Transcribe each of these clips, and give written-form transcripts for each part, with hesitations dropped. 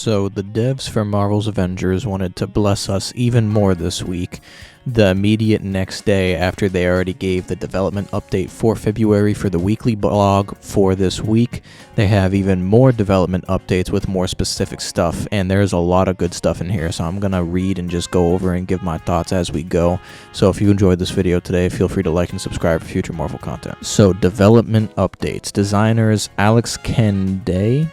So the devs for Marvel's Avengers wanted to bless us even more this week. The immediate next day after they already gave the development update for February for the weekly blog for this week, they have even more development updates with more specific stuff, and there's a lot of good stuff in here, so I'm going to read and just go over and give my thoughts as we go. So if you enjoyed this video today, feel free to like and subscribe for future Marvel content. So development updates. Designers Alex Kende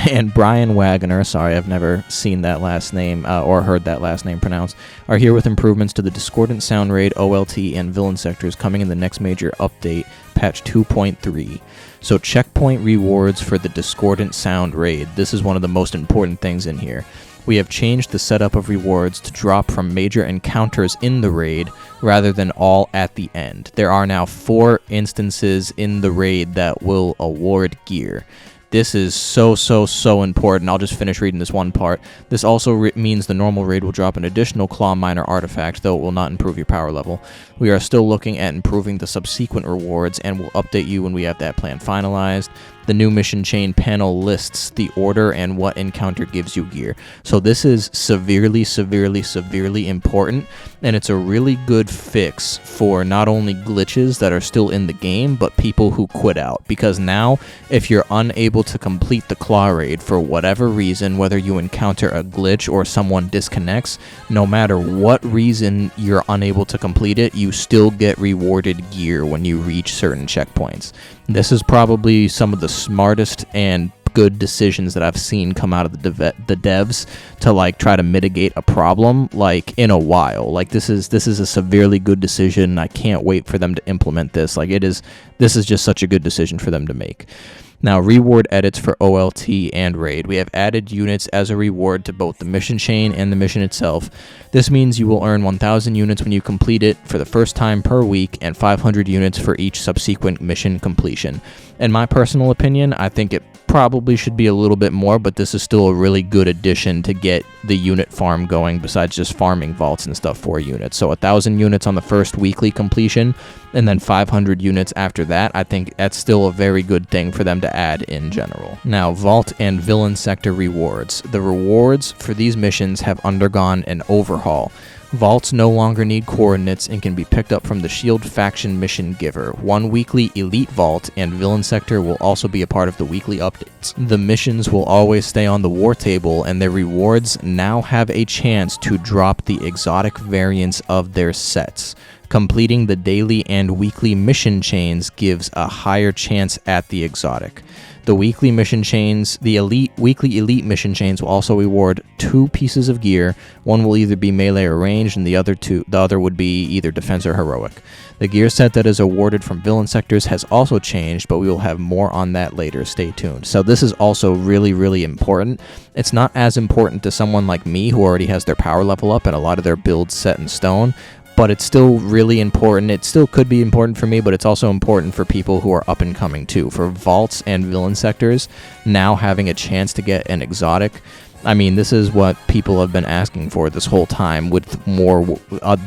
and Brian Wagner, sorry, I've never seen that last name or heard that last name pronounced, are here with improvements to the Discordant Sound Raid, OLT, and Villain Sectors coming in the next major update, patch 2.3. So checkpoint rewards for the Discordant Sound Raid. This is one of the most important things in here. We have changed the setup of rewards to drop from major encounters in the raid rather than all at the end. There are now 4 instances in the raid that will award gear. This is so important. I'll just finish reading this one part. This also means the normal raid will drop an additional Claw Miner artifact, though it will not improve your power level. We are still looking at improving the subsequent rewards, and will update you when we have that plan finalized. The new mission chain panel lists the order and what encounter gives you gear. So this is severely important, and it's a really good fix for not only glitches that are still in the game, but people who quit out. Because now, if you're unable to complete the Claw Raid for whatever reason, whether you encounter a glitch or someone disconnects, no matter what reason you're unable to complete it, you still get rewarded gear when you reach certain checkpoints. This is probably some of the smartest and good decisions that I've seen come out of the devs to try to mitigate a problem in a while. This is a severely good decision. I can't wait for them to implement this. This is just such a good decision for them to make. Now, reward edits for OLT and Raid. We have added units as a reward to both the mission chain and the mission itself. This means you will earn 1,000 units when you complete it for the first time per week, and 500 units for each subsequent mission completion. In my personal opinion, I think it probably should be a little bit more, but this is still a really good addition to get the unit farm going besides just farming vaults and stuff for units. So 1,000 units on the first weekly completion, and then 500 units after that. I think that's still a very good thing for them to add in general. Now, Vault and Villain Sector rewards. The rewards for these missions have undergone an overhaul. Vaults no longer need coordinates and can be picked up from the Shield Faction Mission Giver. One weekly Elite Vault and Villain Sector will also be a part of the weekly updates. The missions will always stay on the war table, and their rewards now have a chance to drop the exotic variants of their sets. Completing the daily and weekly mission chains gives a higher chance at the exotic. The weekly mission chains, the weekly elite mission chains will also reward 2 pieces of gear. One will either be melee or ranged, and the other would be either defense or heroic. The gear set that is awarded from villain sectors has also changed, but we will have more on that later. Stay tuned. So this is also really important. It's not as important to someone like me who already has their power level up and a lot of their builds set in stone, but it's still really important. It still could be important for me, but it's also important for people who are up and coming too. For vaults and villain sectors, now having a chance to get an exotic, I mean, this is what people have been asking for this whole time, with more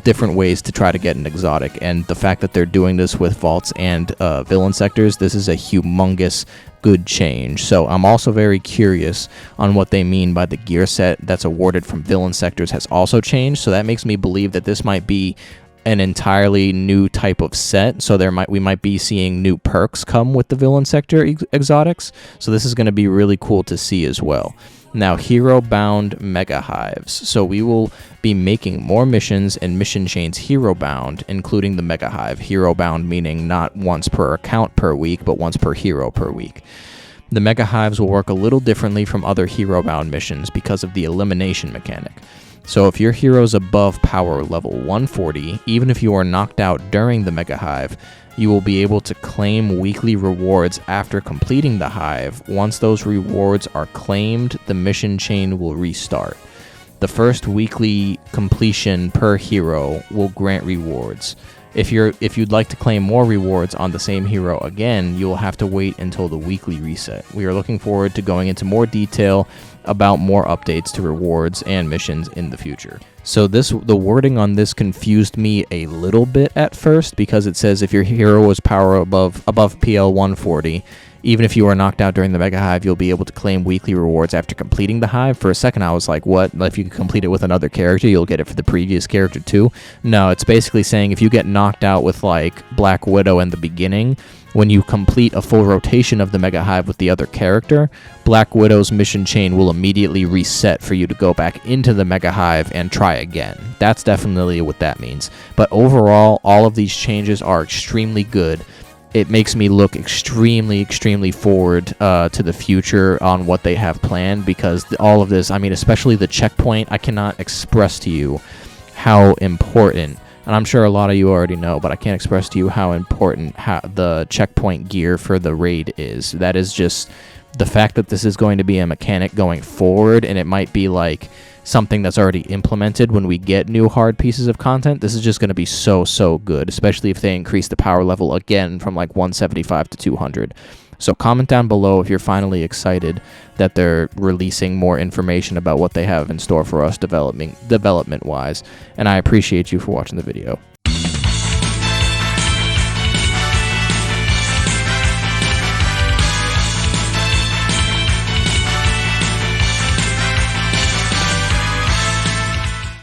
different ways to try to get an exotic. And the fact that they're doing this with vaults and villain sectors, this is a humongous good change. So I'm also very curious on what they mean by the gear set that's awarded from villain sectors has also changed. So that makes me believe that this might be an entirely new type of set. So we might be seeing new perks come with the villain sector exotics. So this is going to be really cool to see as well. Now, hero-bound mega hives. So we will be making more missions and mission chains hero-bound, including the mega hive. Hero-bound meaning not once per account per week, but once per hero per week. The mega hives will work a little differently from other hero-bound missions because of the elimination mechanic. So if your hero's above power level 140, even if you are knocked out during the mega hive, you will be able to claim weekly rewards after completing the hive. Once those rewards are claimed, the mission chain will restart. The first weekly completion per hero will grant rewards. If you'd like to claim more rewards on the same hero again, you will have to wait until the weekly reset. We are looking forward to going into more detail about more updates to rewards and missions in the future. So the wording on this confused me a little bit at first, because it says if your hero was power above PL 140, even if you are knocked out during the Mega Hive, you'll be able to claim weekly rewards after completing the Hive. For a second, I was like, what? If you complete it with another character, you'll get it for the previous character too? No, it's basically saying if you get knocked out with, like, Black Widow in the beginning, when you complete a full rotation of the Mega Hive with the other character, Black Widow's mission chain will immediately reset for you to go back into the Mega Hive and try again. That's definitely what that means. But overall, all of these changes are extremely good. It makes me look extremely, extremely forward to the future on what they have planned, because all of this, I mean, especially the checkpoint, I cannot express to you how important, and I'm sure a lot of you already know, but I can't express to you how important the checkpoint gear for the raid is. That is just the fact that this is going to be a mechanic going forward, and it might be like something that's already implemented when we get new hard pieces of content. This is just going to be so good, especially if they increase the power level again from like 175 to 200. So comment down below if you're finally excited that they're releasing more information about what they have in store for us development-wise, and I appreciate you for watching the video.